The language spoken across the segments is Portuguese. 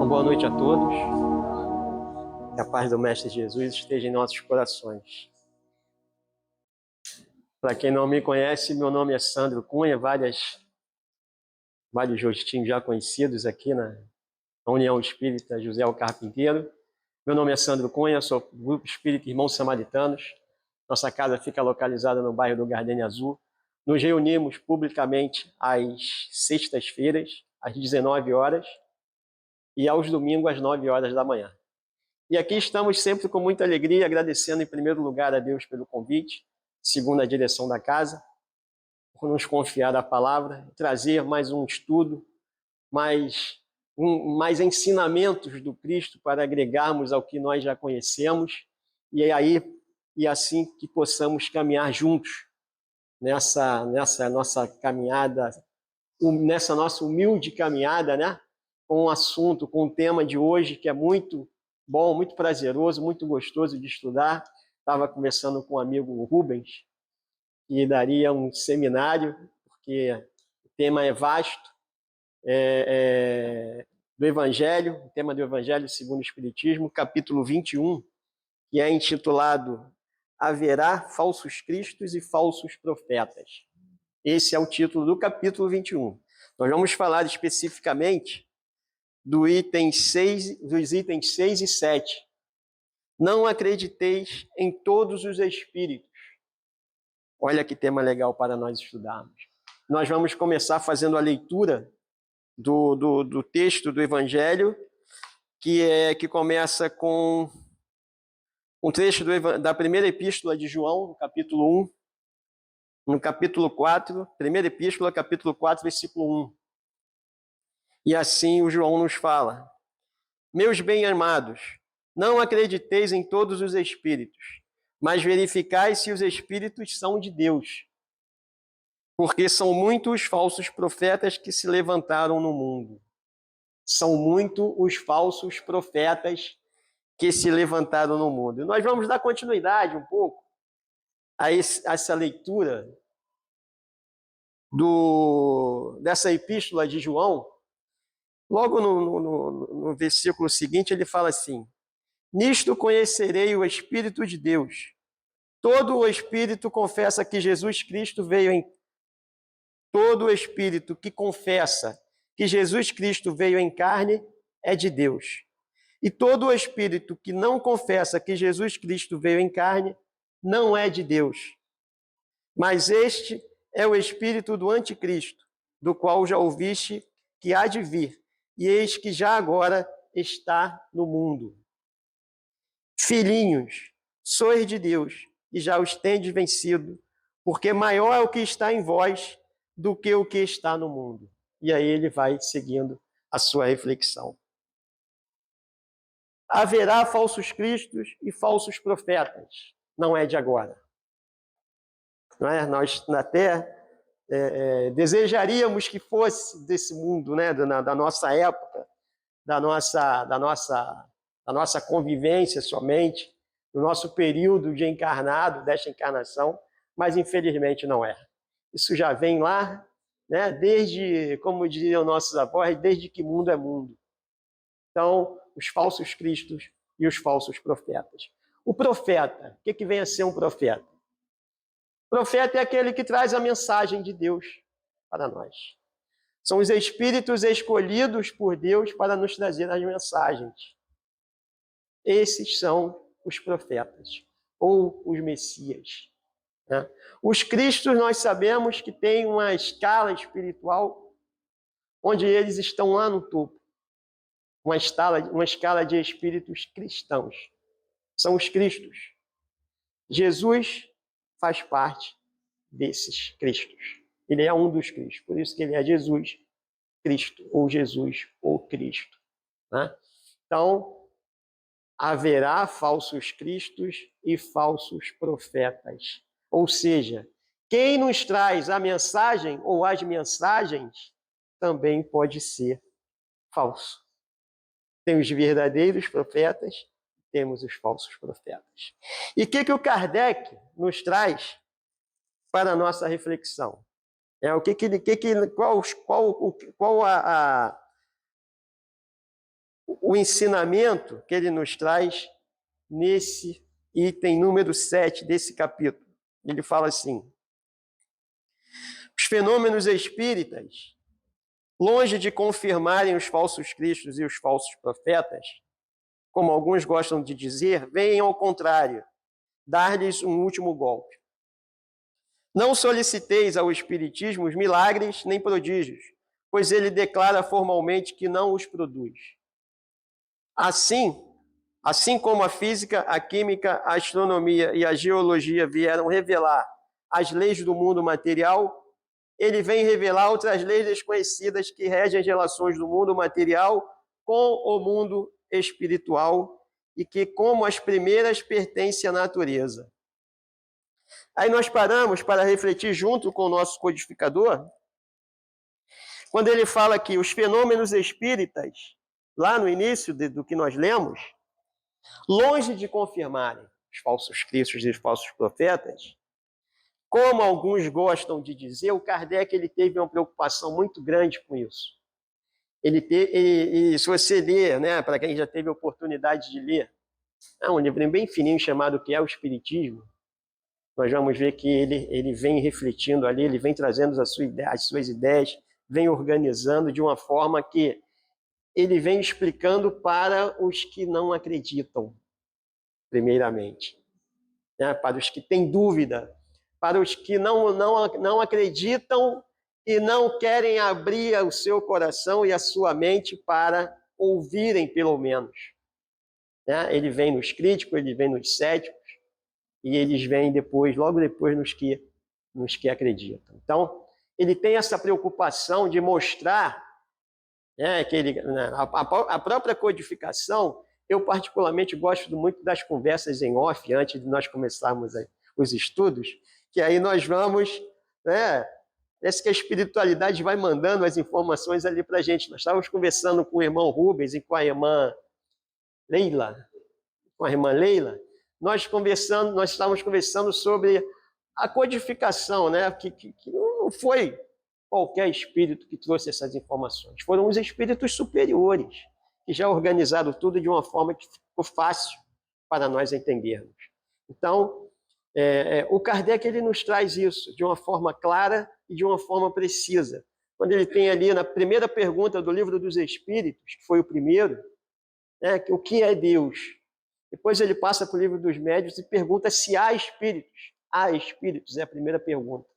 Uma boa noite a todos. Que a paz do Mestre Jesus esteja em nossos corações. Para quem não me conhece, meu nome é Sandro Cunha, vários rostinhos já conhecidos aqui na União Espírita José o Carpinteiro. Meu nome é Sandro Cunha, sou do Grupo Espírita Irmãos Samaritanos. Nossa casa fica localizada no bairro do Gardenia Azul. Nos reunimos publicamente às sextas-feiras, às 19 horas, e aos domingos, às 9 horas da manhã. E aqui estamos sempre com muita alegria, agradecendo em primeiro lugar a Deus pelo convite, segundo a direção da casa, por nos confiar a palavra, trazer mais um estudo, mais ensinamentos do Cristo para agregarmos ao que nós já conhecemos, e assim que possamos caminhar juntos nessa nossa caminhada, nessa nossa humilde caminhada, né? Com o assunto, com o tema de hoje, que é muito bom, muito prazeroso, muito gostoso de estudar. Estava conversando com um amigo, Rubens, que daria um seminário, porque o tema é vasto, do Evangelho, o tema do Evangelho segundo o Espiritismo, capítulo 21, que é intitulado Haverá falsos cristos e falsos profetas. Esse é o título do capítulo 21. Nós vamos falar especificamente dos itens 6 e 7. Não acrediteis em todos os espíritos. Olha que tema legal para nós estudarmos. Nós vamos começar fazendo a leitura do texto do Evangelho, que começa com um trecho da primeira epístola de João, no capítulo 1, no capítulo 4, primeira epístola, capítulo 4, versículo 1. E assim o João nos fala: Meus bem-amados, não acrediteis em todos os espíritos, mas verificai se os espíritos são de Deus, porque são muitos os falsos profetas que se levantaram no mundo. São muitos os falsos profetas que se levantaram no mundo. E nós vamos dar continuidade um pouco a essa leitura dessa epístola de João. Logo no versículo seguinte, ele fala assim: Nisto conhecerei o Espírito de Deus. Todo o Espírito confessa que Jesus Cristo veio em... Todo o Espírito que confessa que Jesus Cristo veio em carne é de Deus. E todo o Espírito que não confessa que Jesus Cristo veio em carne não é de Deus. Mas este é o Espírito do Anticristo, do qual já ouviste que há de vir, e eis que já agora está no mundo. Filhinhos, sois de Deus, e já os tendes vencido, porque maior é o que está em vós do que o que está no mundo. E aí ele vai seguindo a sua reflexão. Haverá falsos cristos e falsos profetas. Não é de agora. Não é? Nós até desejaríamos que fosse desse mundo, né? da nossa época, da nossa convivência somente, do nosso período de encarnado, desta encarnação, mas infelizmente não é. Isso já vem lá, né? Desde, como diziam nossos avós, desde que mundo é mundo. Então, os falsos cristos e os falsos profetas. O profeta, o que vem a ser um profeta? O profeta é aquele que traz a mensagem de Deus para nós. São os espíritos escolhidos por Deus para nos trazer as mensagens. Esses são os profetas, ou os messias. Né? Os cristos, nós sabemos que tem uma escala espiritual onde eles estão lá no topo. Uma escala de espíritos cristãos. São os cristos. Jesus faz parte desses cristos. Ele é um dos cristos. Por isso que ele é Jesus Cristo, ou Jesus ou Cristo. Né? Então, haverá falsos cristos e falsos profetas. Ou seja, quem nos traz a mensagem ou as mensagens também pode ser falso. Tem os verdadeiros profetas, temos os falsos profetas. E o que o Kardec nos traz para a nossa reflexão? o ensinamento que ele nos traz nesse item número 7 desse capítulo. Ele fala assim: os fenômenos espíritas, longe de confirmarem os falsos cristos e os falsos profetas, como alguns gostam de dizer, vêm ao contrário, dar-lhes um último golpe. Não soliciteis ao Espiritismo os milagres nem prodígios, pois ele declara formalmente que não os produz. Assim como a física, a química, a astronomia e a geologia vieram revelar as leis do mundo material, ele vem revelar outras leis desconhecidas que regem as relações do mundo material com o mundo espiritual e que, como as primeiras, pertencem à natureza. Aí nós paramos para refletir junto com o nosso codificador, quando ele fala que os fenômenos espíritas, lá no início do que nós lemos, longe de confirmarem os falsos cristos e os falsos profetas, como alguns gostam de dizer, o Kardec ele teve uma preocupação muito grande com isso. E se você ler, né, para quem já teve a oportunidade de ler, é um livrinho bem fininho chamado O que é o Espiritismo, nós vamos ver que ele vem refletindo ali, ele vem trazendo as suas ideias, vem organizando de uma forma que ele vem explicando para os que não acreditam, primeiramente, né? Para os que têm dúvida, para os que não acreditam e não querem abrir o seu coração e a sua mente para ouvirem, pelo menos. Né? Ele vem nos críticos, ele vem nos céticos, e eles vêm depois, logo depois, nos que acreditam. Então, ele tem essa preocupação de mostrar, né, que a própria codificação. Eu particularmente gosto muito das conversas em off, antes de nós começarmos os estudos, que aí nós vamos, né, parece que a espiritualidade vai mandando as informações ali para a gente. Nós estávamos conversando com o irmão Rubens e com a irmã Leila, nós estávamos conversando sobre a codificação, né? Que não foi qualquer espírito que trouxe essas informações, foram os espíritos superiores, que já organizaram tudo de uma forma que ficou fácil para nós entendermos. Então, o Kardec ele nos traz isso de uma forma clara e de uma forma precisa. Quando ele tem ali na primeira pergunta do Livro dos Espíritos, que foi o primeiro, né, o que é Deus? Depois ele passa para o Livro dos Médiuns e pergunta se há espíritos. Há espíritos, é a primeira pergunta.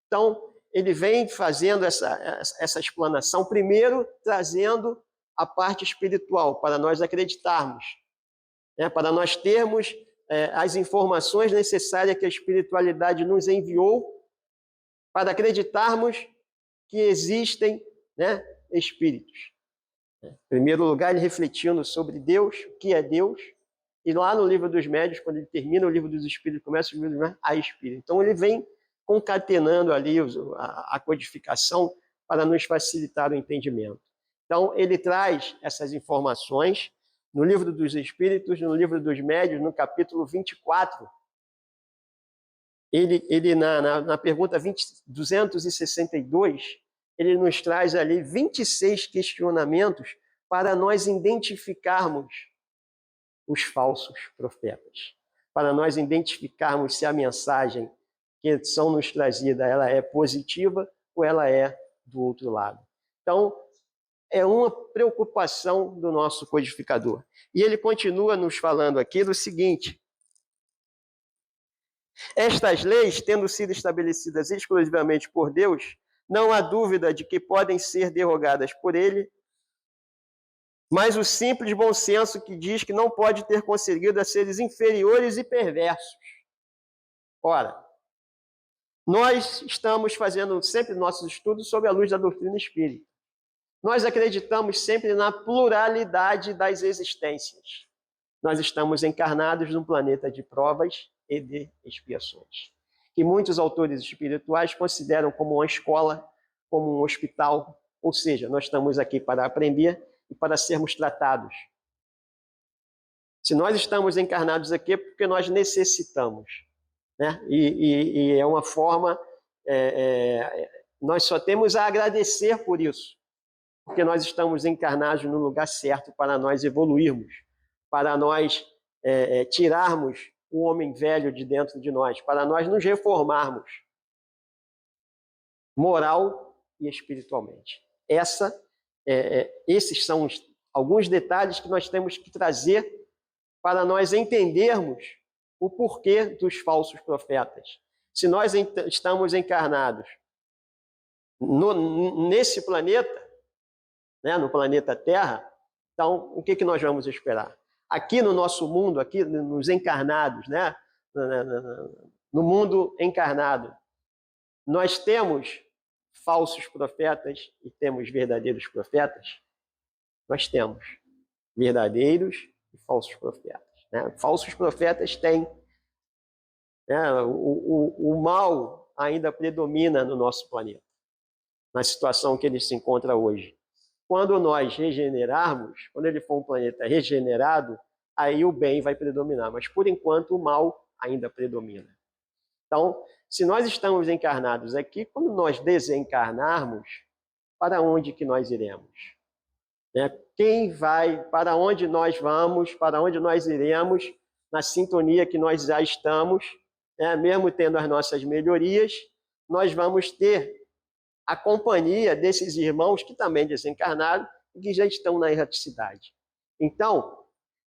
Então, ele vem fazendo essa explanação, primeiro trazendo a parte espiritual, para nós acreditarmos, né? Para nós termos as informações necessárias que a espiritualidade nos enviou, para acreditarmos que existem, né, espíritos. Em primeiro lugar, ele refletindo sobre Deus, o que é Deus, e lá no Livro dos Médiuns, quando ele termina o Livro dos Espíritos, começa o Livro dos Médiuns, há espírito. Então, ele vem concatenando ali a codificação para nos facilitar o entendimento. Então, ele traz essas informações no Livro dos Espíritos, no Livro dos Médiuns, no capítulo 24. Ele na pergunta 262, ele nos traz ali 26 questionamentos para nós identificarmos os falsos profetas, para nós identificarmos se a mensagem que são nos trazida ela é positiva ou ela é do outro lado. Então, é uma preocupação do nosso codificador. E ele continua nos falando aqui do seguinte: estas leis, tendo sido estabelecidas exclusivamente por Deus, não há dúvida de que podem ser derrogadas por ele, mas o simples bom senso que diz que não pode ter conseguido a seres inferiores e perversos. Ora, nós estamos fazendo sempre nossos estudos sob a luz da doutrina espírita. Nós acreditamos sempre na pluralidade das existências. Nós estamos encarnados num planeta de provas e de expiações, que muitos autores espirituais consideram como uma escola, como um hospital, ou seja, nós estamos aqui para aprender e para sermos tratados. Se nós estamos encarnados aqui é porque nós necessitamos, né? E é uma forma, nós só temos a agradecer por isso, porque nós estamos encarnados no lugar certo para nós evoluirmos, para nós tirarmos o homem velho de dentro de nós, para nós nos reformarmos moral e espiritualmente. Esses são alguns detalhes que nós temos que trazer para nós entendermos o porquê dos falsos profetas. Se nós estamos encarnados nesse planeta, né, no planeta Terra, então o que nós vamos esperar? Aqui no nosso mundo, aqui nos encarnados, né, no mundo encarnado, nós temos falsos profetas e temos verdadeiros profetas? Nós temos verdadeiros e falsos profetas. Né? Falsos profetas têm. Né? O mal ainda predomina no nosso planeta, na situação que ele se encontra hoje. Quando nós regenerarmos, quando ele for um planeta regenerado, aí o bem vai predominar. Mas, por enquanto, o mal ainda predomina. Então, se nós estamos encarnados aqui, quando nós desencarnarmos, para onde que nós iremos? Quem vai, para onde nós vamos, para onde nós iremos, na sintonia que nós já estamos, mesmo tendo as nossas melhorias, nós vamos ter a companhia desses irmãos que também desencarnaram e que já estão na erraticidade. Então,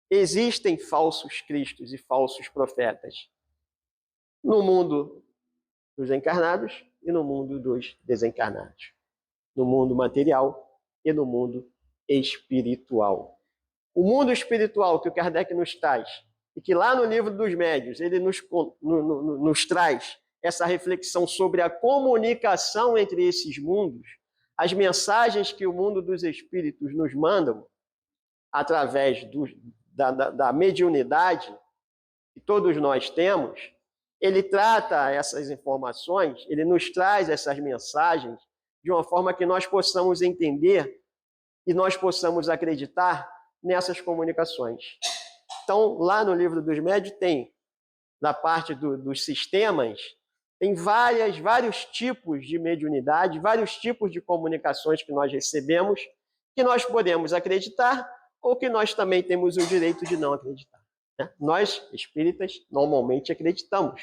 existem falsos cristos e falsos profetas no mundo dos encarnados e no mundo dos desencarnados, no mundo material e no mundo espiritual. O mundo espiritual que o Kardec nos traz, e que lá no Livro dos Médiuns ele nos traz essa reflexão sobre a comunicação entre esses mundos, as mensagens que o mundo dos espíritos nos mandam através da mediunidade que todos nós temos, ele trata essas informações, ele nos traz essas mensagens de uma forma que nós possamos entender e nós possamos acreditar nessas comunicações. Então, lá no Livro dos Médiuns tem, na parte dos sistemas, tem vários tipos de mediunidade, vários tipos de comunicações que nós recebemos, que nós podemos acreditar ou que nós também temos o direito de não acreditar. Né? Nós, espíritas, normalmente acreditamos.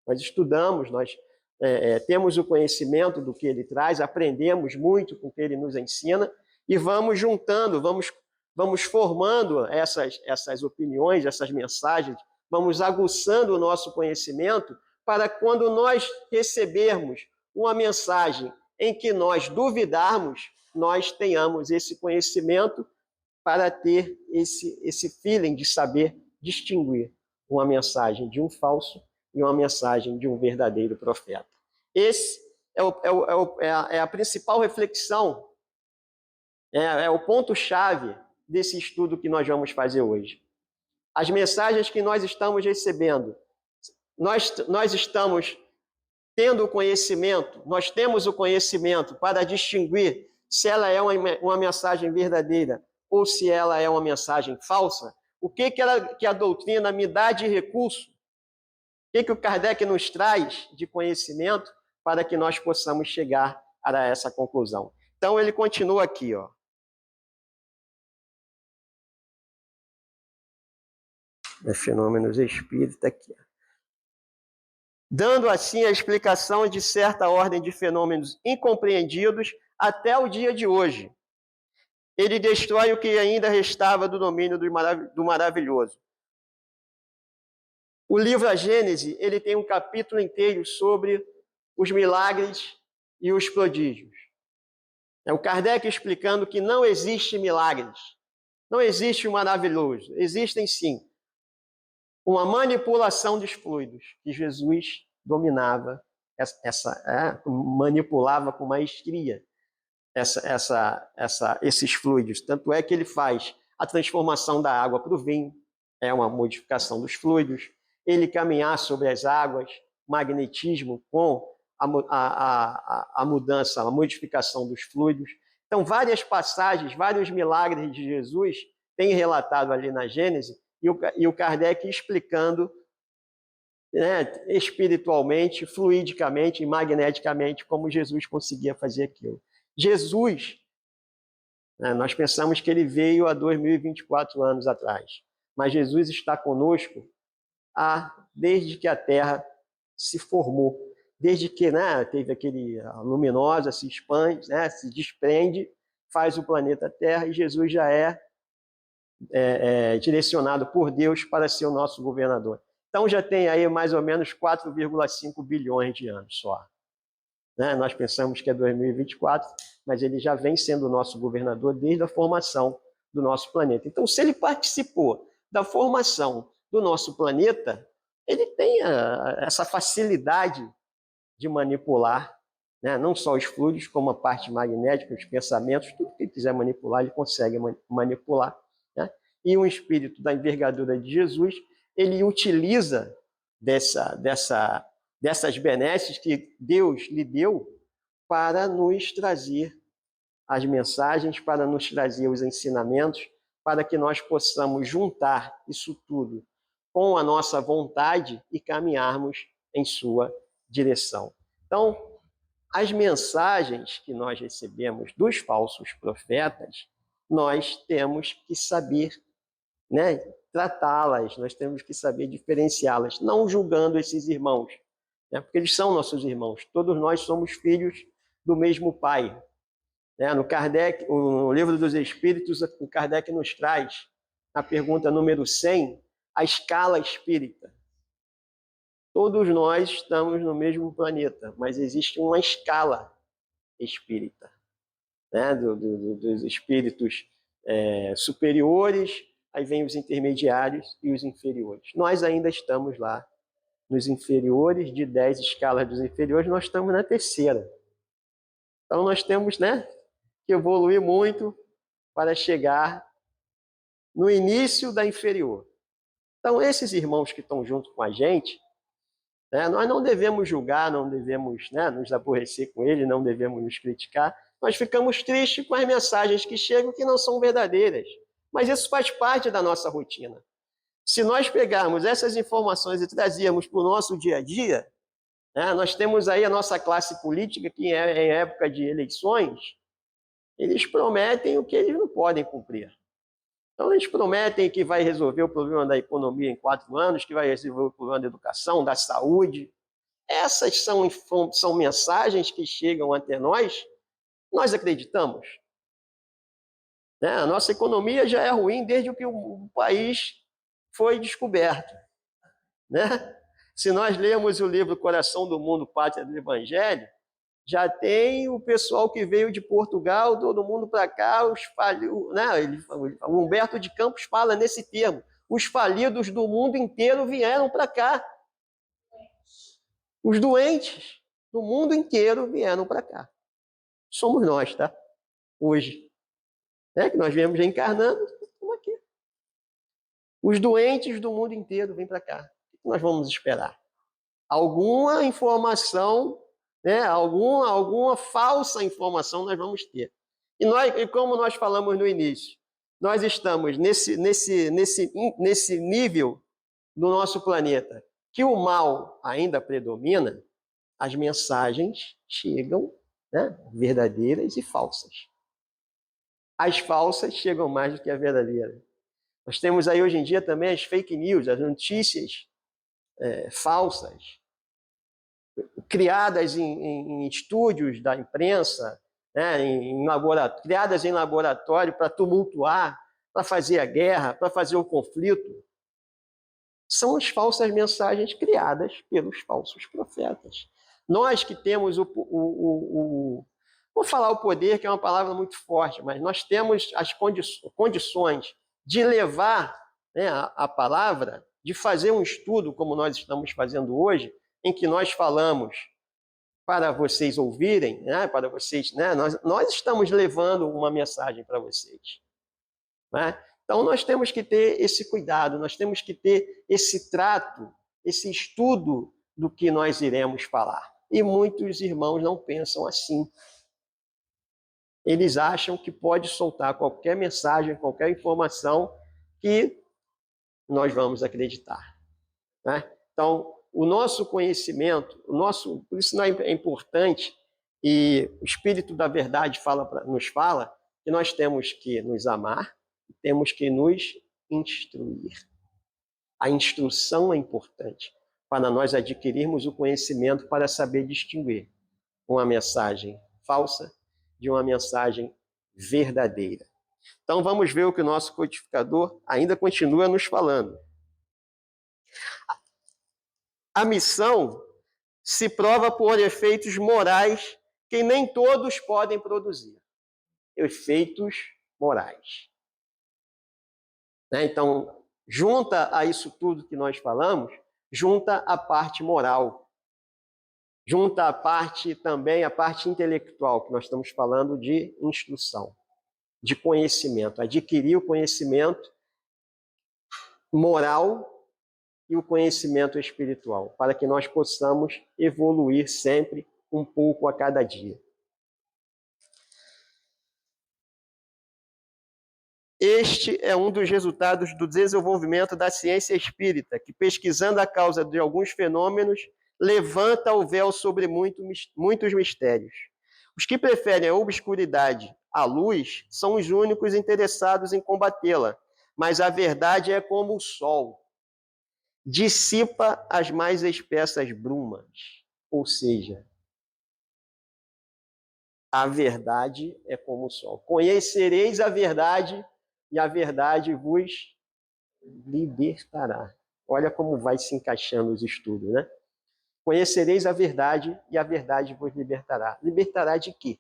Nós estudamos, nós temos o conhecimento do que ele traz, aprendemos muito com o que ele nos ensina e vamos juntando, vamos formando essas opiniões, essas mensagens, vamos aguçando o nosso conhecimento para quando nós recebermos uma mensagem em que nós duvidarmos, nós tenhamos esse conhecimento para ter esse feeling de saber distinguir uma mensagem de um falso e uma mensagem de um verdadeiro profeta. Esse é a principal reflexão, é o ponto-chave desse estudo que nós vamos fazer hoje. As mensagens que nós estamos recebendo, nós estamos tendo o conhecimento, nós temos o conhecimento para distinguir se ela é uma mensagem verdadeira ou se ela é uma mensagem falsa. O que a doutrina me dá de recurso? O que o Kardec nos traz de conhecimento para que nós possamos chegar a essa conclusão? Então, ele continua aqui, ó. Fenômenos espírita aqui. Dando assim a explicação de certa ordem de fenômenos incompreendidos até o dia de hoje. Ele destrói o que ainda restava do domínio do maravilhoso. O livro A Gênese, ele tem um capítulo inteiro sobre os milagres e os prodígios. É o Kardec explicando que não existe milagres, não existe o maravilhoso, existem sim uma manipulação dos fluidos que Jesus dominava, manipulava com maestria esses fluidos. Tanto é que ele faz a transformação da água para o vinho, é uma modificação dos fluidos, ele caminhar sobre as águas, magnetismo com a mudança, a modificação dos fluidos. Então, várias passagens, vários milagres de Jesus tem relatado ali na Gênese, e o Kardec explicando, né, espiritualmente, fluidicamente e magneticamente como Jesus conseguia fazer aquilo. Jesus Nós pensamos que ele veio há 2024 anos atrás, mas Jesus está conosco desde que a Terra se formou, desde que teve aquele luminosa, se expande, se desprende, faz o planeta Terra, e Jesus já é direcionado por Deus para ser o nosso governador. Então já tem aí mais ou menos 4,5 bilhões de anos só. Nós pensamos que é 2024, mas ele já vem sendo o nosso governador desde a formação do nosso planeta. Então, se ele participou da formação do nosso planeta, ele tem essa facilidade de manipular, não só os fluidos, como a parte magnética, os pensamentos, tudo que ele quiser manipular, ele consegue manipular. E o espírito da envergadura de Jesus, ele utiliza dessas benesses que Deus lhe deu para nos trazer as mensagens, para nos trazer os ensinamentos, para que nós possamos juntar isso tudo com a nossa vontade e caminharmos em sua direção. Então, as mensagens que nós recebemos dos falsos profetas, nós temos que saber tratá-las, nós temos que saber diferenciá-las, não julgando esses irmãos, porque eles são nossos irmãos, todos nós somos filhos do mesmo Pai. No Kardec, no Livro dos Espíritos, o Kardec nos traz, na pergunta número 100, a escala espírita. Todos nós estamos no mesmo planeta, mas existe uma escala espírita, dos espíritos superiores, aí vem os intermediários e os inferiores. Nós ainda estamos lá nos inferiores, de 10 escalas dos inferiores, nós estamos na terceira. Então nós temos que evoluir muito para chegar no início da inferior. Então esses irmãos que estão junto com a gente, nós não devemos julgar, não devemos nos aborrecer com eles, não devemos nos criticar. Nós ficamos tristes com as mensagens que chegam que não são verdadeiras. Mas isso faz parte da nossa rotina. Se nós pegarmos essas informações e trazermos para o nosso dia a dia, nós temos aí a nossa classe política, que em época de eleições, eles prometem o que eles não podem cumprir. Então, eles prometem que vai resolver o problema da economia em 4 anos, que vai resolver o problema da educação, da saúde. Essas são mensagens que chegam até nós acreditamos. A nossa economia já é ruim desde que o país foi descoberto. Se nós lemos o livro Coração do Mundo, Pátria do Evangelho, já tem o pessoal que veio de Portugal, todo mundo para cá, o Humberto de Campos fala nesse termo, os falidos do mundo inteiro vieram para cá. Os doentes do mundo inteiro vieram para cá. Somos nós, tá? Hoje. Que nós viemos reencarnando, estamos aqui. Os doentes do mundo inteiro vêm para cá. O que nós vamos esperar? Alguma informação, alguma falsa informação nós vamos ter. E como nós falamos no início, nós estamos nesse nível do nosso planeta que o mal ainda predomina, as mensagens chegam verdadeiras e falsas. As falsas chegam mais do que a verdadeira. Nós temos aí hoje em dia também as fake news, as notícias falsas, criadas em estúdios da imprensa, criadas em laboratório para tumultuar, para fazer a guerra, para fazer o conflito. São as falsas mensagens criadas pelos falsos profetas. Nós que temos vou falar o poder, que é uma palavra muito forte, mas nós temos as condições de levar a palavra, de fazer um estudo, como nós estamos fazendo hoje, em que nós falamos para vocês ouvirem, para vocês, nós estamos levando uma mensagem para vocês. Então, nós temos que ter esse cuidado, nós temos que ter esse trato, esse estudo do que nós iremos falar. E muitos irmãos não pensam assim. Eles acham que pode soltar qualquer mensagem, qualquer informação que nós vamos acreditar. Então, o nosso conhecimento, por isso não é importante, e o Espírito da Verdade nos fala que nós temos que nos amar, temos que nos instruir. A instrução é importante para nós adquirirmos o conhecimento para saber distinguir uma mensagem falsa de uma mensagem verdadeira. Então vamos ver o que o nosso codificador ainda continua nos falando. A missão se prova por efeitos morais que nem todos podem produzir. Efeitos morais. Então, junta a isso tudo que nós falamos, junta a parte moral. Junta a parte também, a parte intelectual, que nós estamos falando de instrução, de conhecimento. Adquirir o conhecimento moral e o conhecimento espiritual, para que nós possamos evoluir sempre um pouco a cada dia. Este é um dos resultados do desenvolvimento da ciência espírita, que, pesquisando a causa de alguns fenômenos, levanta o véu sobre muitos mistérios. Os que preferem a obscuridade à luz são os únicos interessados em combatê-la, mas a verdade é como o sol, dissipa as mais espessas brumas, ou seja, a verdade é como o sol. Conhecereis a verdade e a verdade vos libertará. Olha como vai se encaixando os estudos, né? Conhecereis a verdade e a verdade vos libertará. Libertará de quê?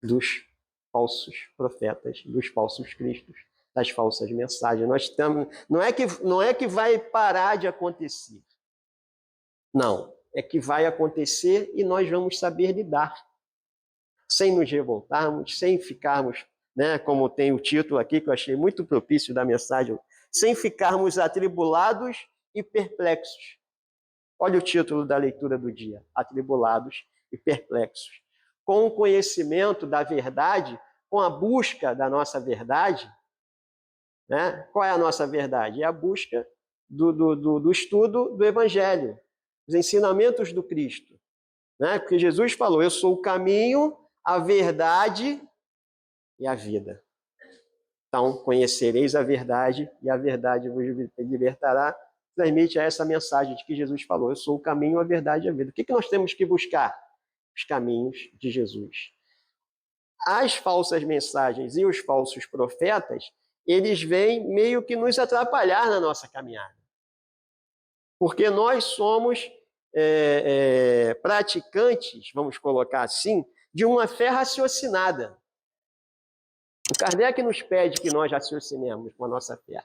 Dos falsos profetas, dos falsos cristos, das falsas mensagens. Nós estamos, não é que vai parar de acontecer. Não, é que vai acontecer e nós vamos saber lidar. Sem nos revoltarmos, sem ficarmos, né, como tem o título aqui, que eu achei muito propício da mensagem, sem ficarmos atribulados e perplexos. Olha o título da leitura do dia, atribulados e perplexos. Com o conhecimento da verdade, com a busca da nossa verdade, né? Qual é a nossa verdade? É a busca do estudo do Evangelho, os ensinamentos do Cristo. Né? Porque Jesus falou, eu sou o caminho, a verdade e a vida. Então, conhecereis a verdade e a verdade vos libertará. Transmite essa mensagem de que Jesus falou, eu sou o caminho, a verdade e a vida. O que nós temos que buscar? Os caminhos de Jesus. As falsas mensagens e os falsos profetas, eles vêm meio que nos atrapalhar na nossa caminhada. Porque nós somos praticantes, vamos colocar assim, de uma fé raciocinada. O Kardec nos pede que nós raciocinemos com a nossa fé.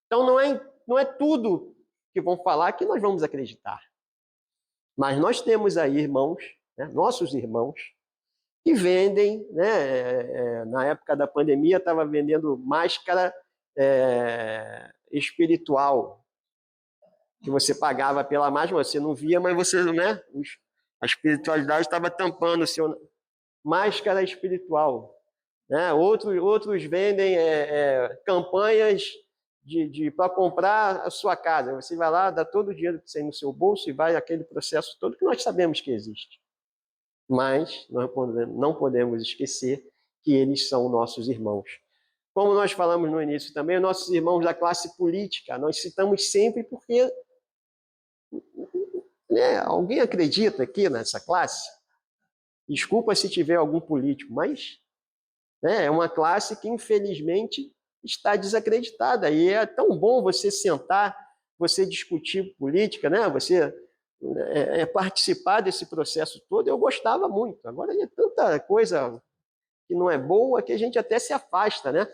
Então não é tudo que vão falar que nós vamos acreditar. Mas nós temos aí irmãos, né, nossos irmãos, que vendem, né, na época da pandemia, estava vendendo máscara espiritual, que você pagava pela máscara, você não via, mas você, né, a espiritualidade estava tampando o seu máscara espiritual. Né? Outros vendem campanhas para comprar a sua casa. Você vai lá, dá todo o dinheiro que tem no seu bolso e vai aquele processo todo que nós sabemos que existe. Mas nós não podemos esquecer que eles são nossos irmãos. Como nós falamos no início também, nossos irmãos da classe política, nós citamos sempre porque alguém acredita aqui nessa classe? Desculpa se tiver algum político, mas é uma classe que, infelizmente, está desacreditada. E é tão bom você sentar, você discutir política, né? Você participar desse processo todo. Eu gostava muito. Agora é tanta coisa que não é boa que a gente até se afasta, né?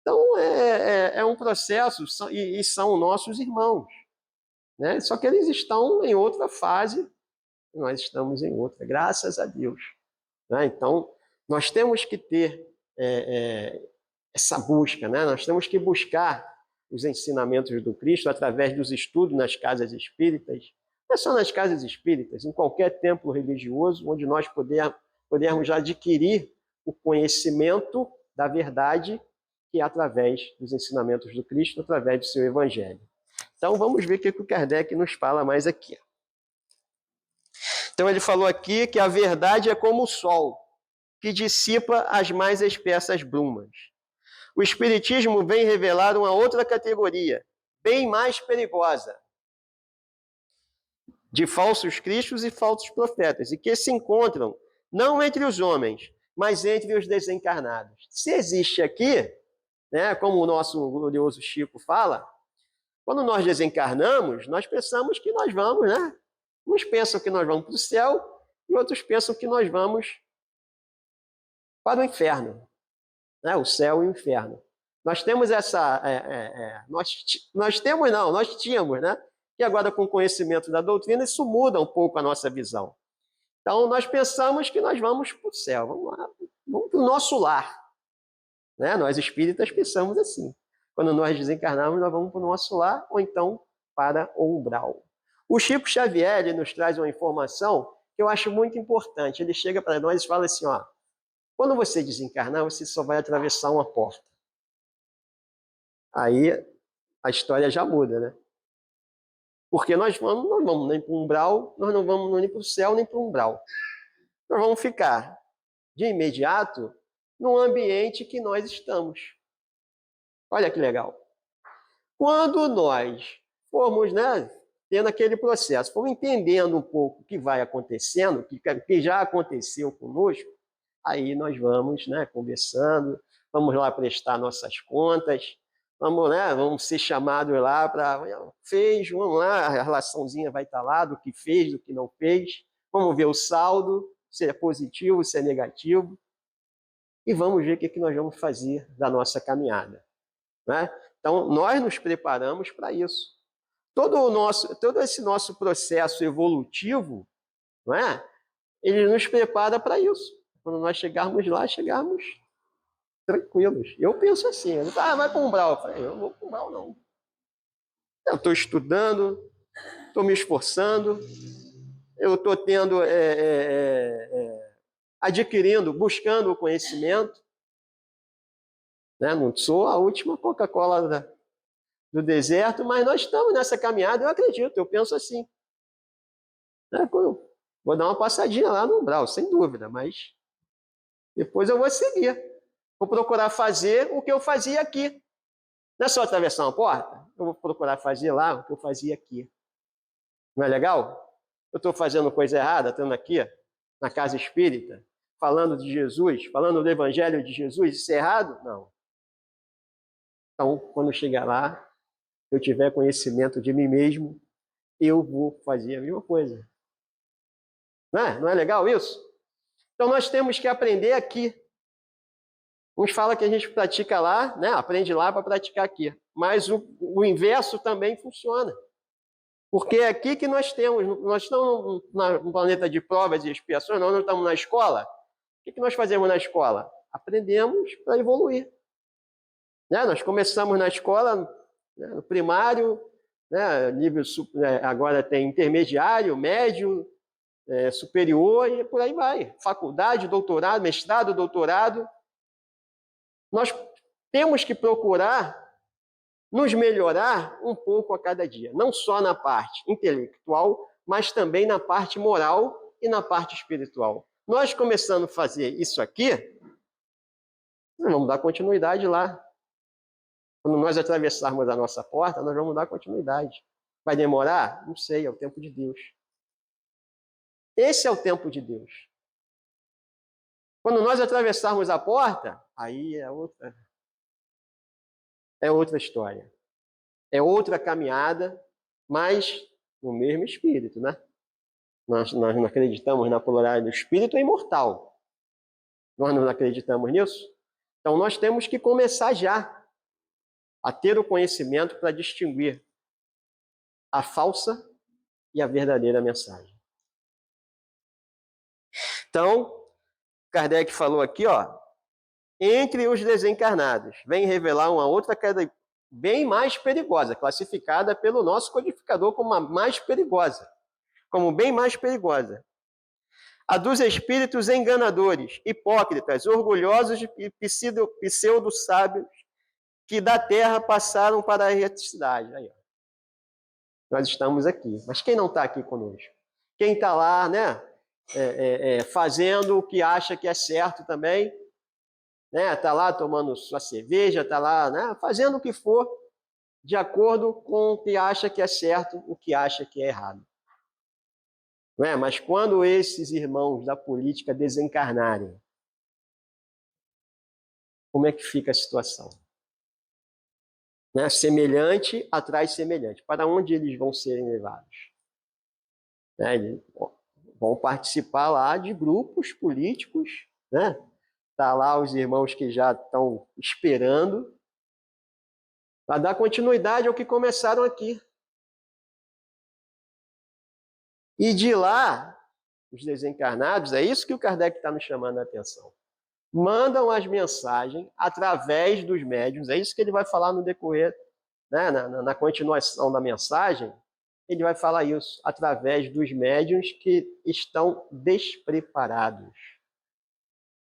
Então, é um processo e são nossos irmãos. Né? Só que eles estão em outra fase, nós estamos em outra, graças a Deus. Né? Então, nós temos que ter essa busca, né? Nós temos que buscar os ensinamentos do Cristo através dos estudos nas casas espíritas, não é só nas casas espíritas, em qualquer templo religioso, onde nós pudermos adquirir o conhecimento da verdade, que é através dos ensinamentos do Cristo, através do seu Evangelho. Então, vamos ver o que o Kardec nos fala mais aqui. Então, ele falou aqui que a verdade é como o sol. que dissipa as mais espessas brumas. O Espiritismo vem revelar uma outra categoria, bem mais perigosa, de falsos cristos e falsos profetas, e que se encontram não entre os homens, mas entre os desencarnados. Se existe aqui, né, como o nosso glorioso Chico fala, quando nós desencarnamos, nós pensamos que nós vamos, né? Uns pensam que nós vamos para o céu e outros pensam que nós vamos para o inferno, né? O céu e o inferno. Nós temos essa... nós tínhamos, né? E agora, com o conhecimento da doutrina, isso muda um pouco a nossa visão. Então, nós pensamos que nós vamos para o céu, vamos lá, vamos para o nosso lar. Né? Nós espíritas pensamos assim. Quando nós desencarnamos, nós vamos para o nosso lar ou então para o umbral. O Chico Xavier ele nos traz uma informação que eu acho muito importante. Ele chega para nós e fala assim, ó, quando você desencarnar, você só vai atravessar uma porta. Aí a história já muda, né? Porque nós não vamos nem para o umbral, nós não vamos nem para o céu, nem para o umbral. Nós vamos ficar, de imediato, no ambiente que nós estamos. Olha que legal. Quando nós formos, né, tendo aquele processo, formos entendendo um pouco o que vai acontecendo, o que já aconteceu conosco, aí nós vamos, né, conversando, vamos lá prestar nossas contas, vamos ser chamados lá para... Fez, vamos lá, a relaçãozinha vai estar lá do que fez, do que não fez, vamos ver o saldo, se é positivo, se é negativo, e vamos ver o que nós vamos fazer da nossa caminhada. Né? Então, nós nos preparamos para isso. Todo esse nosso processo evolutivo, não é? Ele nos prepara para isso. Quando nós chegarmos lá, chegarmos tranquilos. Eu penso assim, vai para o umbral. Eu falei, eu não vou para o umbral, não. Eu estou estudando, estou me esforçando, eu estou adquirindo, buscando o conhecimento. Né? Não sou a última Coca-Cola do deserto, mas nós estamos nessa caminhada, eu acredito, eu penso assim. Né? Vou dar uma passadinha lá no umbral, sem dúvida, mas depois eu vou seguir. Vou procurar fazer o que eu fazia aqui. Não é só atravessar uma porta? Eu vou procurar fazer lá o que eu fazia aqui. Não é legal? Eu estou fazendo coisa errada, estando aqui, na casa espírita, falando de Jesus, falando do evangelho de Jesus, isso é errado? Não. Então, quando chegar lá, eu tiver conhecimento de mim mesmo, eu vou fazer a mesma coisa. Não é legal isso? Então, nós temos que aprender aqui. Uns falam que a gente pratica lá, né? Aprende lá para praticar aqui. Mas o inverso também funciona. Porque é aqui que nós estamos no planeta de provas e expiações, nós não estamos na escola. O que nós fazemos na escola? Aprendemos para evoluir. Né? Nós começamos na escola, né, no primário, né, nível, agora tem intermediário, médio, superior e por aí vai. Faculdade, doutorado, mestrado, doutorado. Nós temos que procurar nos melhorar um pouco a cada dia, não só na parte intelectual, mas também na parte moral e na parte espiritual. Nós começando a fazer isso aqui, nós vamos dar continuidade lá. Quando nós atravessarmos a nossa porta, nós vamos dar continuidade. Vai demorar? Não sei, é o tempo de Deus. Esse é o tempo de Deus. Quando nós atravessarmos a porta, aí é outra história. É outra caminhada, mas no mesmo espírito, né? Nós não acreditamos na pluralidade do espírito é imortal. Nós não acreditamos nisso? Então nós temos que começar já a ter o conhecimento para distinguir a falsa e a verdadeira mensagem. Então, Kardec falou aqui, ó, entre os desencarnados, vem revelar uma outra queda bem mais perigosa, classificada pelo nosso codificador como a mais perigosa, como bem mais perigosa. A dos espíritos enganadores, hipócritas, orgulhosos e pseudo-sábios que da terra passaram para a erraticidade. Aí, ó. Nós estamos aqui. Mas quem não está aqui conosco? Quem está lá, né? fazendo o que acha que é certo também, né? Tá lá tomando sua cerveja, tá lá, né? Fazendo o que for de acordo com o que acha que é certo, o que acha que é errado. Não é? Mas quando esses irmãos da política desencarnarem, como é que fica a situação? Né? Semelhante atrai semelhante. Para onde eles vão serem levados? Né? Eles vão participar lá de grupos políticos, né? Tá lá os irmãos que já estão esperando para dar continuidade ao que começaram aqui. E de lá, os desencarnados, é isso que o Kardec está nos chamando a atenção. Mandam as mensagens através dos médiuns, é isso que ele vai falar no decorrer, né? na continuação da mensagem, ele vai falar isso, através dos médiuns que estão despreparados,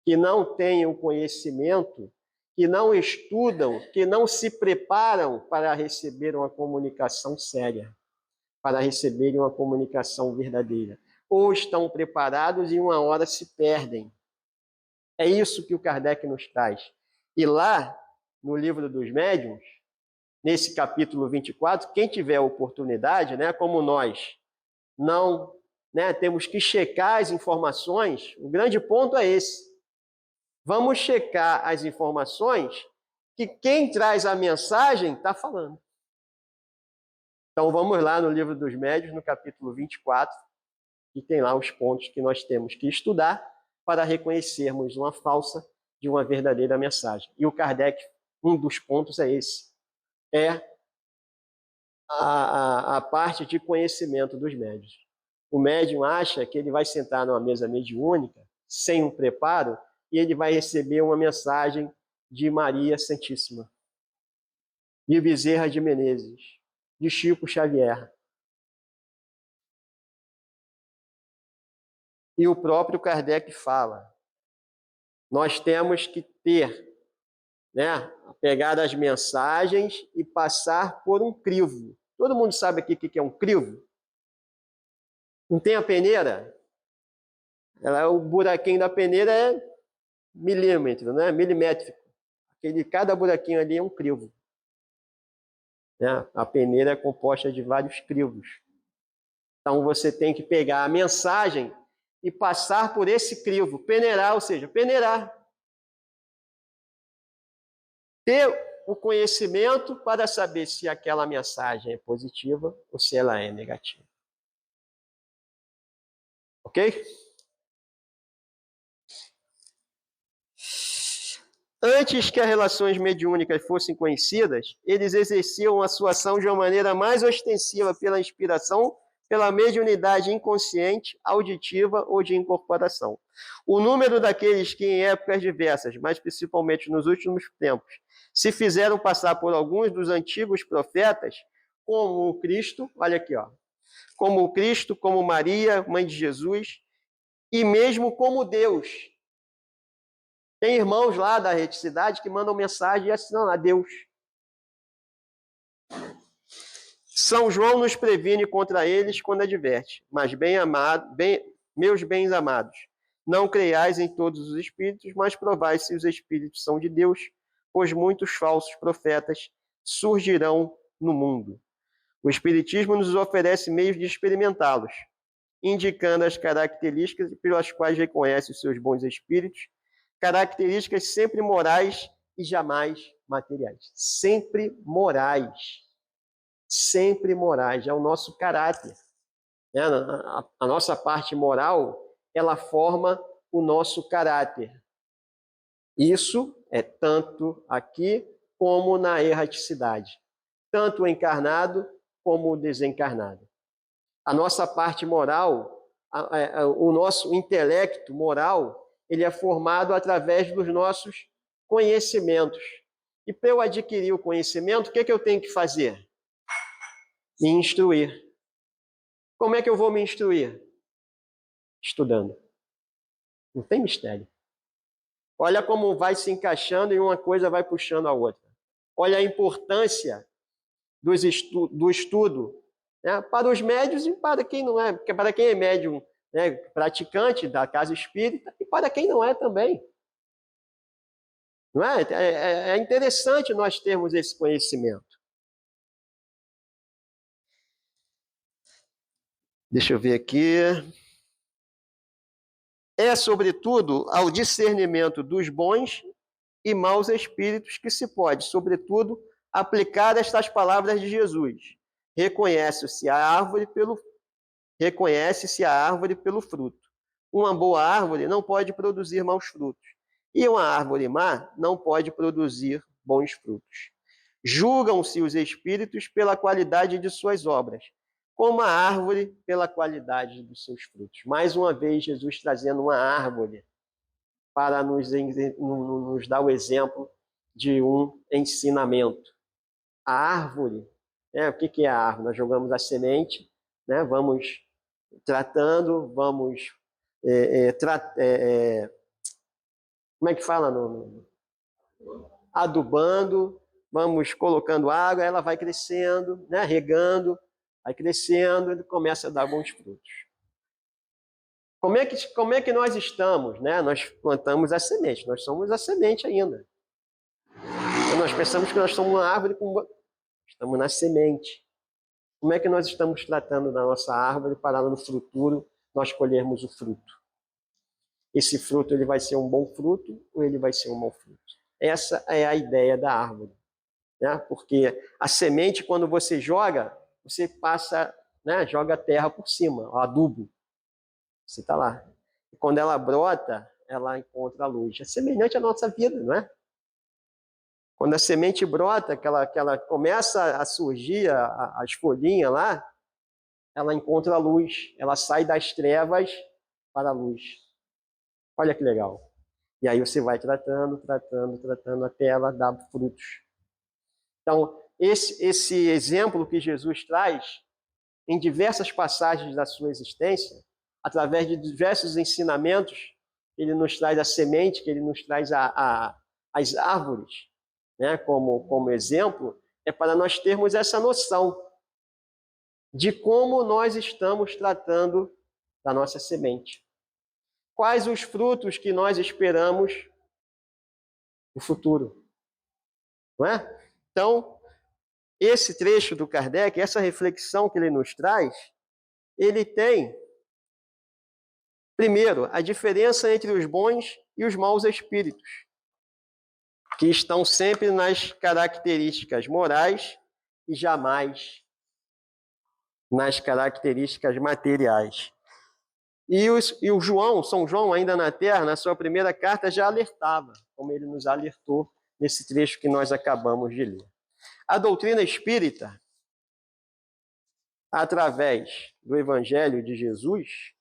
que não têm o conhecimento, que não estudam, que não se preparam para receber uma comunicação séria, para receberem uma comunicação verdadeira. Ou estão preparados e uma hora se perdem. É isso que o Kardec nos traz. E lá, no livro dos médiuns, nesse capítulo 24, quem tiver oportunidade, né, como nós não, né, temos que checar as informações, o grande ponto é esse. Vamos checar as informações que quem traz a mensagem está falando. Então vamos lá no livro dos médiuns, no capítulo 24, e tem lá os pontos que nós temos que estudar para reconhecermos uma falsa de uma verdadeira mensagem. E o Kardec, um dos pontos é esse. É a parte de conhecimento dos médiuns. O médium acha que ele vai sentar numa mesa mediúnica, sem um preparo, e ele vai receber uma mensagem de Maria Santíssima, de Bezerra de Menezes, de Chico Xavier. E o próprio Kardec fala, nós temos que ter, né, pegar as mensagens e passar por um crivo. Todo mundo sabe aqui o que é um crivo? Não tem a peneira? O buraquinho da peneira é milímetro, né? Milimétrico. Cada buraquinho ali é um crivo. Né? A peneira é composta de vários crivos. Então você tem que pegar a mensagem e passar por esse crivo, peneirar, ou seja, peneirar. Ter o conhecimento para saber se aquela mensagem é positiva ou se ela é negativa. Ok? Antes que as relações mediúnicas fossem conhecidas, eles exerciam a sua ação de uma maneira mais ostensiva pela inspiração, pela mediunidade inconsciente, auditiva ou de incorporação. O número daqueles que em épocas diversas, mas principalmente nos últimos tempos, se fizeram passar por alguns dos antigos profetas, como o Cristo, olha aqui, ó, como o Cristo, como Maria, mãe de Jesus, e mesmo como Deus. Tem irmãos lá da reticidade que mandam mensagem e assinam lá, Deus. São João nos previne contra eles quando adverte, mas meus bens amados, não creiais em todos os espíritos, mas provai se os espíritos são de Deus, pois muitos falsos profetas surgirão no mundo. O Espiritismo nos oferece meios de experimentá-los, indicando as características pelas quais reconhece os seus bons espíritos, características sempre morais e jamais materiais. Sempre morais. Sempre morais. É o nosso caráter. A nossa parte moral, ela forma o nosso caráter. Isso é tanto aqui como na erraticidade. Tanto o encarnado como o desencarnado. A nossa parte moral, o nosso intelecto moral, ele é formado através dos nossos conhecimentos. E para eu adquirir o conhecimento, o que eu tenho que fazer? Me instruir. Como é que eu vou me instruir? Estudando. Não tem mistério. Olha como vai se encaixando e uma coisa vai puxando a outra. Olha a importância do estudo, né, para os médios e para quem não é, porque para quem é médium né, praticante da casa espírita e para quem não é também. Não é? É interessante nós termos esse conhecimento. Deixa eu ver aqui. É, sobretudo, ao discernimento dos bons e maus espíritos que se pode, sobretudo, aplicar estas palavras de Jesus. Reconhece-se a árvore pelo fruto. Uma boa árvore não pode produzir maus frutos, e uma árvore má não pode produzir bons frutos. Julgam-se os espíritos pela qualidade de suas obras, como a árvore pela qualidade dos seus frutos. Mais uma vez, Jesus trazendo uma árvore para nos dar o exemplo de um ensinamento. A árvore, né? O que é a árvore? Nós jogamos a semente, né? Vamos tratando, vamos como é que fala? Adubando, vamos colocando água, ela vai crescendo, né? Regando, vai crescendo, ele começa a dar bons frutos. Como é que nós estamos? Né? Nós plantamos a semente, nós somos a semente ainda. Então nós pensamos que nós somos uma árvore, estamos na semente. Como é que nós estamos tratando da nossa árvore para no futuro nós colhermos o fruto? Esse fruto ele vai ser um bom fruto ou ele vai ser um mau fruto? Essa é a ideia da árvore. Né? Porque a semente, quando você joga, você passa, né? Joga a terra por cima, o adubo. Você está lá. E quando ela brota, ela encontra a luz. É semelhante à nossa vida, não é? Quando a semente brota, que ela começa a surgir, as folhinhas lá, ela encontra a luz. Ela sai das trevas para a luz. Olha que legal. E aí você vai tratando, até ela dar frutos. Então, esse exemplo que Jesus traz, em diversas passagens da sua existência, através de diversos ensinamentos, ele nos traz a semente, que ele nos traz as árvores, né, como exemplo, é para nós termos essa noção de como nós estamos tratando da nossa semente. Quais os frutos que nós esperamos no futuro? Não é? Então, esse trecho do Kardec, essa reflexão que ele nos traz, ele tem, primeiro, a diferença entre os bons e os maus espíritos, que estão sempre nas características morais e jamais nas características materiais. E o São João, ainda na Terra, na sua primeira carta, já alertava, como ele nos alertou nesse trecho que nós acabamos de ler. A doutrina espírita, através do Evangelho de Jesus,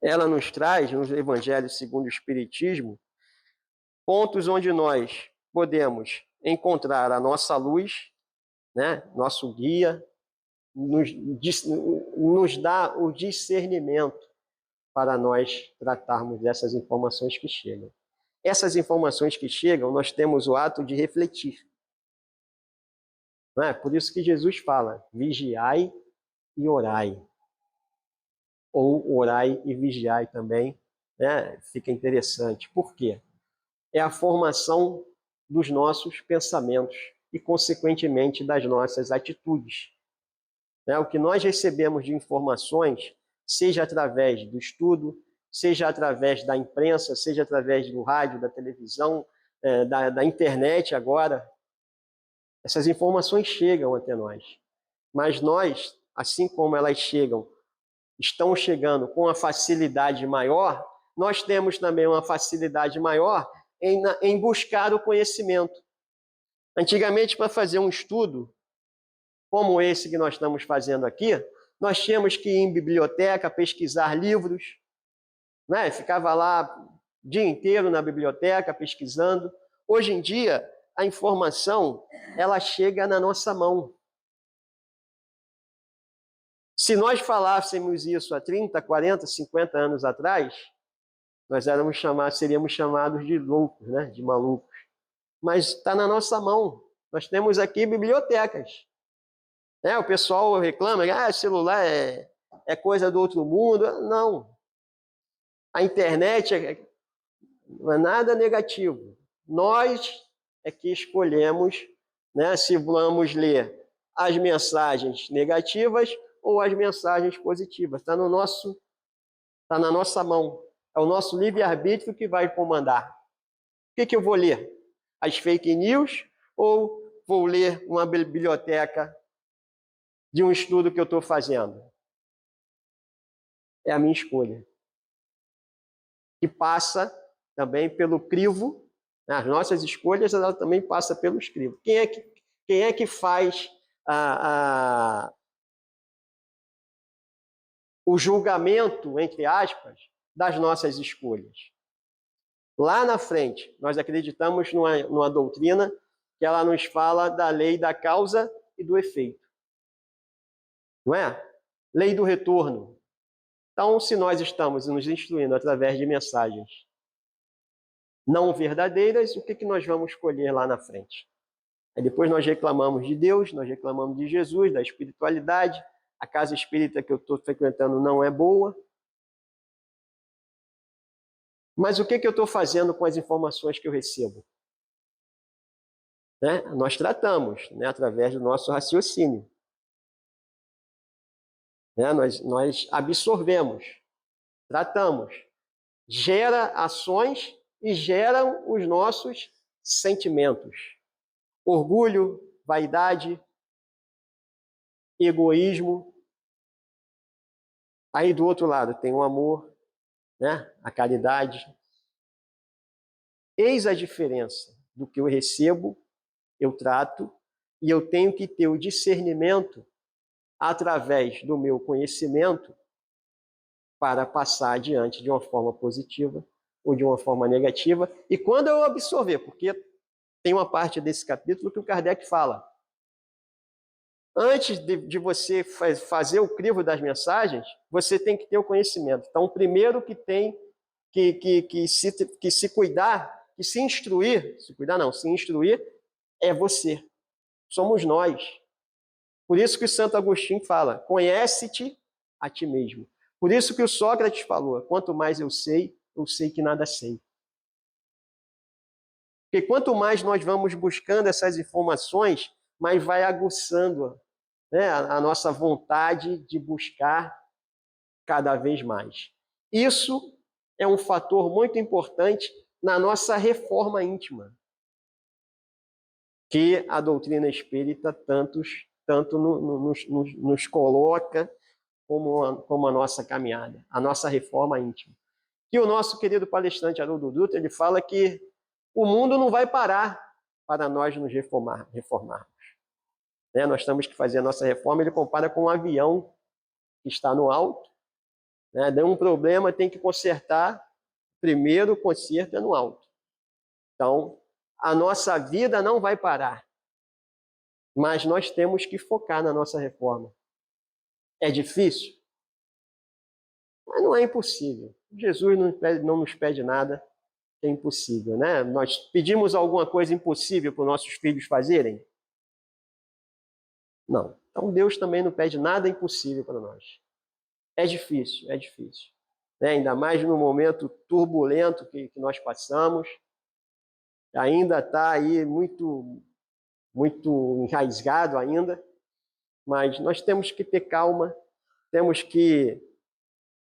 ela nos traz, no Evangelho segundo o Espiritismo, pontos onde nós podemos encontrar a nossa luz, né? Nosso guia, nos dá o discernimento para nós tratarmos dessas informações que chegam. Essas informações que chegam, nós temos o ato de refletir. Não é? Por isso que Jesus fala, vigiai e orai. Ou orai e vigiai também, né? Fica interessante. Por quê? É a formação dos nossos pensamentos e, consequentemente, das nossas atitudes. O que nós recebemos de informações, seja através do estudo, seja através da imprensa, seja através do rádio, da televisão, da internet agora, essas informações chegam até nós. Mas nós, assim como elas estão chegando com uma facilidade maior, nós temos também uma facilidade maior em buscar o conhecimento. Antigamente, para fazer um estudo como esse que nós estamos fazendo aqui, nós tínhamos que ir em biblioteca, pesquisar livros, né? Ficava lá o dia inteiro na biblioteca pesquisando. Hoje em dia, a informação ela chega na nossa mão. Se nós falássemos isso há 30, 40, 50 anos atrás, nós seríamos chamados de loucos, né? De malucos. Mas está na nossa mão. Nós temos aqui bibliotecas. O pessoal reclama que celular é coisa do outro mundo. Não. A internet não é nada negativo. Nós é que escolhemos, né, se vamos ler as mensagens negativas ou as mensagens positivas. Está na nossa mão. É o nosso livre-arbítrio que vai comandar. O que eu vou ler? As fake news ou vou ler uma biblioteca de um estudo que eu estou fazendo? É a minha escolha. Que passa também pelo crivo, né? As nossas escolhas, ela também passa pelos crivos. Quem é que faz o julgamento, entre aspas, das nossas escolhas? Lá na frente, nós acreditamos numa doutrina que ela nos fala da lei da causa e do efeito. Não é? Lei do retorno. Então, se nós estamos nos instruindo através de mensagens não verdadeiras, o que nós vamos escolher lá na frente? Aí depois nós reclamamos de Deus, nós reclamamos de Jesus, da espiritualidade, a casa espírita que eu estou frequentando não é boa. Mas o que eu estou fazendo com as informações que eu recebo? Né? Nós tratamos, né, através do nosso raciocínio. Né? Nós absorvemos, tratamos, gera ações e geram os nossos sentimentos. Orgulho, vaidade, egoísmo. Aí do outro lado tem o amor, né? A caridade. Eis a diferença do que eu recebo, eu trato, e eu tenho que ter o discernimento através do meu conhecimento para passar adiante de uma forma positiva ou de uma forma negativa. E quando eu absorver, porque tem uma parte desse capítulo que o Kardec fala, antes de você fazer o crivo das mensagens, você tem que ter o conhecimento. Então, o primeiro que tem que se cuidar, que se instruir, se instruir é você. Somos nós. Por isso que o Santo Agostinho fala, conhece-te a ti mesmo. Por isso que o Sócrates falou, quanto mais eu sei que nada sei. Porque quanto mais nós vamos buscando essas informações, mais vai aguçando, né, a nossa vontade de buscar cada vez mais. Isso é um fator muito importante na nossa reforma íntima, que a doutrina espírita tanto nos coloca como a nossa caminhada, a nossa reforma íntima. E o nosso querido palestrante Haroldo Dutra, ele fala que o mundo não vai parar para nós nos reformarmos. Né? Nós temos que fazer a nossa reforma, ele compara com um avião que está no alto, né? Deu um problema, tem que consertar, primeiro o conserto é no alto. Então, a nossa vida não vai parar, mas nós temos que focar na nossa reforma. É difícil? Mas não é impossível. Jesus não nos pede nada que é impossível, né? Nós pedimos alguma coisa impossível para os nossos filhos fazerem? Não. Então Deus também não pede nada impossível para nós. É difícil, é difícil. Né? Ainda mais no momento turbulento que nós passamos. Ainda está aí muito enraizado ainda, mas nós temos que ter calma, temos que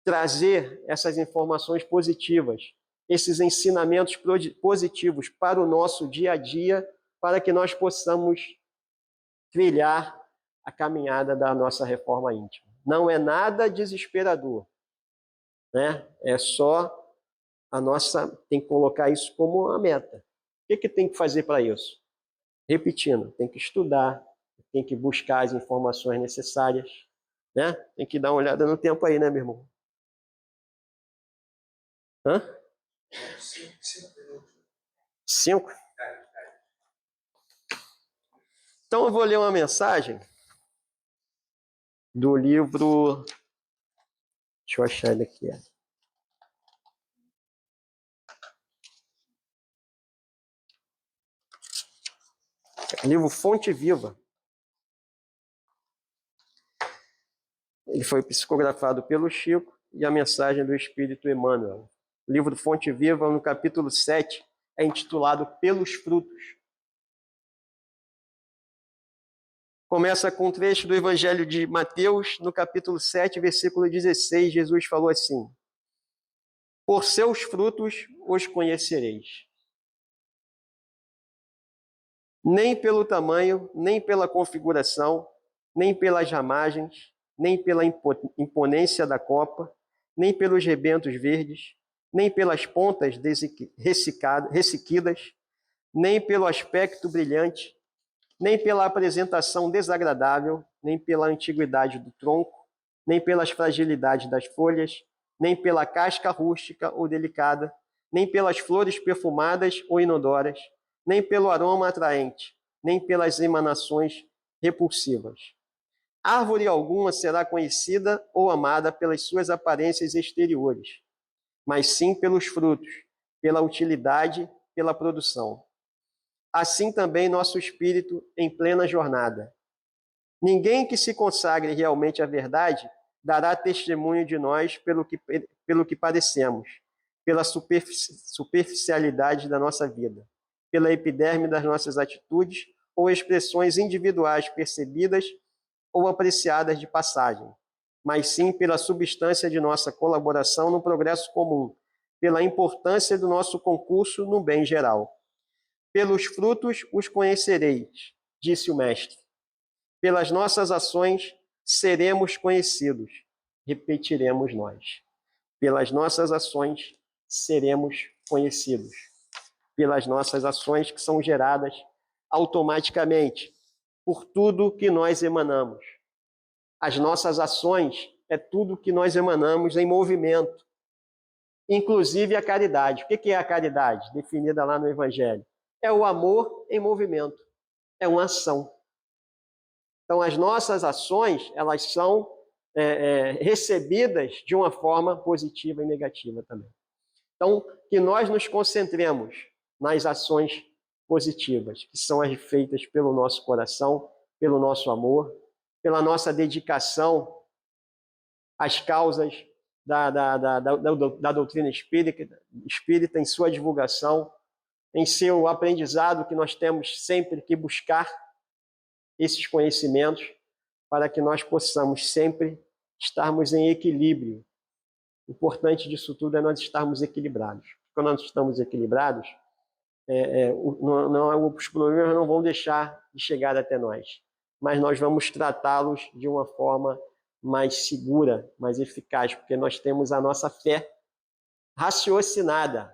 trazer essas informações positivas, esses ensinamentos positivos para o nosso dia a dia, para que nós possamos trilhar a caminhada da nossa reforma íntima. Não é nada desesperador, né? É só tem que colocar isso como uma meta. O que tem que fazer para isso? Repetindo, tem que estudar, tem que buscar as informações necessárias, né? Tem que dar uma olhada no tempo aí, né, meu irmão? Hã? 5? Então eu vou ler uma mensagem do livro. Deixa eu achar ele aqui. Livro Fonte Viva. Ele foi psicografado pelo Chico e a mensagem do Espírito Emmanuel. O livro Fonte Viva, no capítulo 7, é intitulado Pelos Frutos. Começa com um trecho do Evangelho de Mateus, no capítulo 7, versículo 16, Jesus falou assim: por seus frutos os conhecereis. Nem pelo tamanho, nem pela configuração, nem pelas ramagens, nem pela imponência da copa, nem pelos rebentos verdes, nem pelas pontas ressequidas, nem pelo aspecto brilhante, nem pela apresentação desagradável, nem pela antiguidade do tronco, nem pelas fragilidades das folhas, nem pela casca rústica ou delicada, nem pelas flores perfumadas ou inodoras, nem pelo aroma atraente, nem pelas emanações repulsivas. Árvore alguma será conhecida ou amada pelas suas aparências exteriores, mas sim pelos frutos, pela utilidade, pela produção. Assim também nosso espírito em plena jornada. Ninguém que se consagre realmente à verdade dará testemunho de nós pelo que padecemos, pela superficialidade da nossa vida, pela epiderme das nossas atitudes ou expressões individuais percebidas ou apreciadas de passagem, mas sim pela substância de nossa colaboração no progresso comum, pela importância do nosso concurso no bem geral. Pelos frutos os conhecereis, disse o Mestre. Pelas nossas ações seremos conhecidos, repetiremos nós. Pelas nossas ações seremos conhecidos. Pelas nossas ações que são geradas automaticamente por tudo que nós emanamos. As nossas ações é tudo que nós emanamos em movimento, inclusive a caridade. O que é a caridade? Definida lá no Evangelho. É o amor em movimento, é uma ação. Então, as nossas ações, elas são recebidas de uma forma positiva e negativa também. Então, que nós nos concentremos nas ações positivas, que são as feitas pelo nosso coração, pelo nosso amor, pela nossa dedicação às causas da doutrina espírita em sua divulgação, em seu aprendizado, que nós temos sempre que buscar esses conhecimentos para que nós possamos sempre estarmos em equilíbrio. O importante disso tudo é nós estarmos equilibrados. Quando nós estamos equilibrados, os problemas não vão deixar de chegar até nós, mas nós vamos tratá-los de uma forma mais segura, mais eficaz, porque nós temos a nossa fé raciocinada.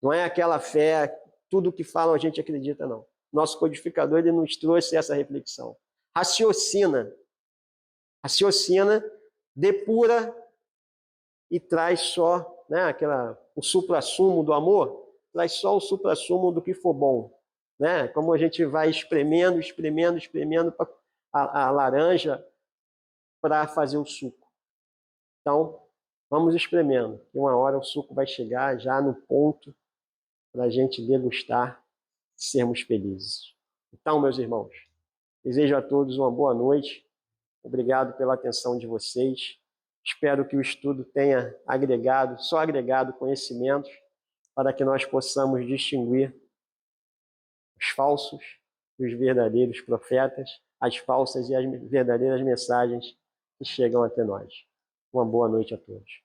Não é aquela fé, tudo que falam a gente acredita, não. Nosso codificador ele nos trouxe essa reflexão. Raciocina, depura e traz só, né, o suprassumo do amor, traz só o suprassumo do que for bom. Né? Como a gente vai espremendo a laranja para fazer o suco. Então, vamos espremendo, que uma hora o suco vai chegar já no ponto para a gente degustar e sermos felizes. Então, meus irmãos, desejo a todos uma boa noite. Obrigado pela atenção de vocês. Espero que o estudo tenha só agregado conhecimentos para que nós possamos distinguir os falsos dos verdadeiros profetas, as falsas e as verdadeiras mensagens que chegam até nós. Uma boa noite a todos.